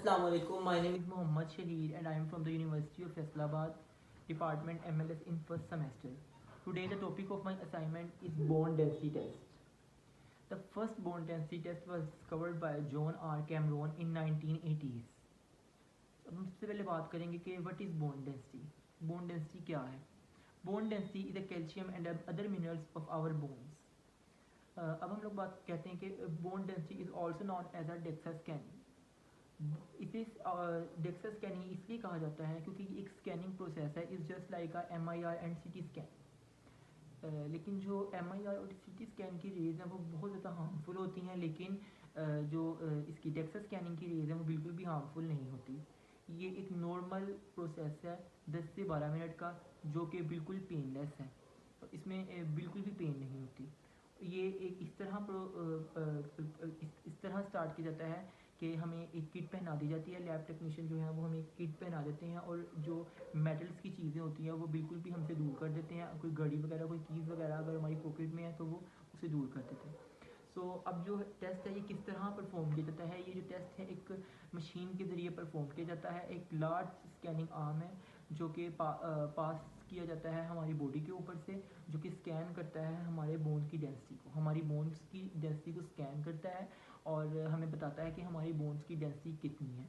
Assalamu alaikum. My name is Muhammad Shahir and I am from the University of Faisalabad, Department MLS in first semester. Today the topic of my assignment is bone density test. The first bone density test was discovered by John R. Cameron in 1980s. अब हम सबसे पहले बात करेंगे कि what is bone density. Bone density क्या है? Bone density is the calcium and other minerals of our bones. अब हम लोग बात कहते हैं कि bone density is also known as a DEXA scanning. इसे डेक्सा स्कैनिंग इसलिए कहा जाता है क्योंकि एक स्कैनिंग प्रोसेस है is just like a MIR and CT scan. लेकिन जो MIR और CT स्कैन की रेज हैं वो बहुत ज़्यादा हार्मफुल होती हैं, लेकिन जो इसकी डेक्सा स्कैनिंग की रेज हैं वो बिल्कुल भी हार्मफुल नहीं होती। ये एक नॉर्मल प्रोसेस है 10 से 12 मिनट का, जो कि बिल्कुल पेनलेस है, इसमें बिल्कुल भी पेन नहीं होती। ये एक इस तरह स्टार्ट किया जाता है कि हमें एक किट पहना दी जाती है। लैब टेक्नीशियन जो है वो हमें किट पहना देते हैं और जो मेटल्स की चीज़ें होती हैं वो बिल्कुल भी हमसे दूर कर देते हैं। कोई घड़ी वगैरह, कोई कीज़ वगैरह अगर हमारी पॉकेट में है तो वो उसे दूर कर देते हैं। अब जो टेस्ट है ये किस तरह परफॉर्म किया जाता है? ये जो टेस्ट है एक मशीन के ज़रिए परफॉर्म किया जाता है। एक लार्ज स्कैनिंग आर्म है जो कि पास किया जाता है हमारी बॉडी के ऊपर से, जो कि स्कैन करता है हमारे बोन्स की डेंसिटी को, हमारी बोन्स की डेंसिटी को स्कैन करता है और हमें बताता है कि हमारी बोन्स की डेंसिटी कितनी है।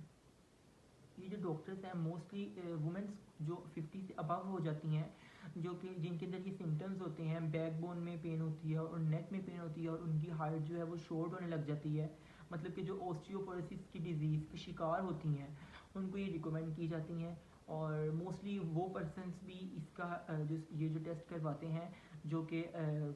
ये जो डॉक्टर्स हैं मोस्टली वुमेंस जो 50 से अबव हो जाती हैं, जो कि जिनके अंदर ये सिम्टम्स होते हैं, बैक बोन में पेन होती है और नेक में पेन होती है और उनकी हाइट जो है वो शॉर्ट होने लग जाती है, मतलब कि जो ऑस्टियोपोरोसिस की डिज़ीज़ के शिकार होती हैं उनको ये रिकमेंड की जाती हैं। और मोस्टली वो पर्सनस भी इसका जो टेस्ट करवाते हैं जो कि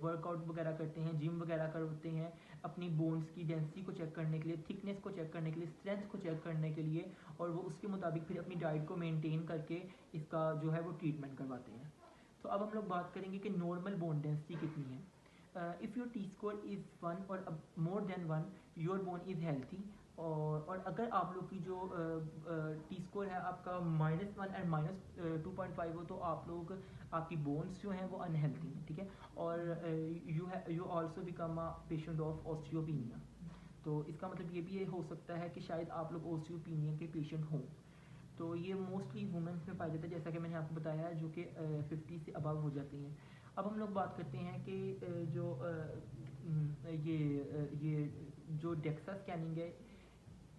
वर्कआउट वगैरह करते हैं, जिम वगैरह करते हैं, अपनी बोन्स की डेंसिटी को चेक करने के लिए, थिकनेस को चेक करने के लिए, स्ट्रेंथ को चेक करने के लिए, और वो उसके मुताबिक फिर अपनी डाइट को मेंटेन करके इसका जो है वो ट्रीटमेंट करवाते हैं। तो अब हम लोग बात करेंगे कि नॉर्मल बोन डेंसिटी कितनी है। If your T score is 1 और more than 1 your bone is healthy. और अगर आप लोग की जो टी स्कोर है आपका -1 एंड -2.5 हो तो आप लोग, आपकी बोन्स जो हैं वो अनहेल्थी हैं, ठीक है। और you also become a patient of osteopenia. तो इसका मतलब ये भी हो सकता है कि शायद आप लोग ऑस्टियोपीनिया के पेशेंट हों। तो ये मोस्टली वुमेंस में पाया जाता है, जैसा कि मैंने आपको बताया, जो कि 50 से अबव हो जाती हैं। अब हम लोग बात करते हैं कि ये जो डेक्सा स्कैनिंग है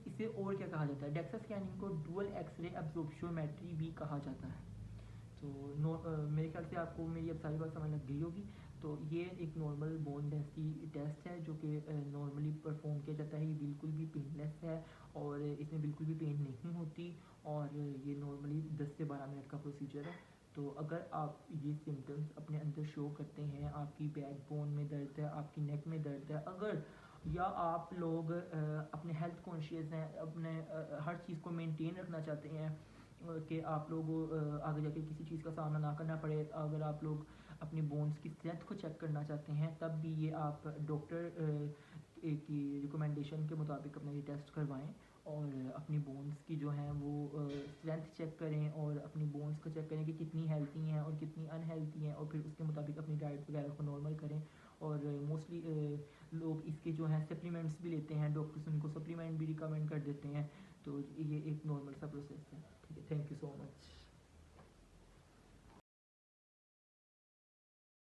इसे और क्या कहा जाता है? डेक्सा स्कैनिंग को डुअल एक्सरे एब्जॉर्प्शोमेट्री भी कहा जाता है। तो मेरे ख्याल से आपको मेरी अब सारी बात समझ लग गई होगी। तो ये एक नॉर्मल बोन डेंसिटी टेस्ट है जो कि नॉर्मली परफॉर्म किया जाता है। ये बिल्कुल भी पेनलेस है और इसमें बिल्कुल भी पेन नहीं होती, और ये नॉर्मली 10 से 12 मिनट का प्रोसीजर है। तो अगर आप ये सिम्टम्स अपने अंदर शो करते हैं, आपकी बैक बोन में दर्द है, आपकी नेक में दर्द है, अगर या आप लोग अपने हेल्थ कॉन्शियस हैं, अपने हर चीज़ को मेंटेन रखना चाहते हैं कि आप लोग आगे जाके किसी चीज़ का सामना ना करना पड़े, अगर आप लोग अपनी बोन्स की स्ट्रेंथ को चेक करना चाहते हैं, तब भी ये आप डॉक्टर की रिकमेंडेशन के मुताबिक अपना ये टेस्ट करवाएं और अपनी बोन्स की जो है वो स्ट्रेंथ चेक करें और अपनी बोन्स को चेक करें कि कितनी हेल्थी हैं और कितनी अनहेल्थी हैं, और फिर उसके मुताबिक अपनी डाइट वगैरह को नॉर्मल करें। और मोस्टली लोग इसके जो हैं सप्लीमेंट्स भी लेते हैं, डॉक्टर्स उनको सप्लीमेंट भी रिकमेंड कर देते हैं। तो ये एक नॉर्मल सा प्रोसेस है, ठीक है। Thank you so much.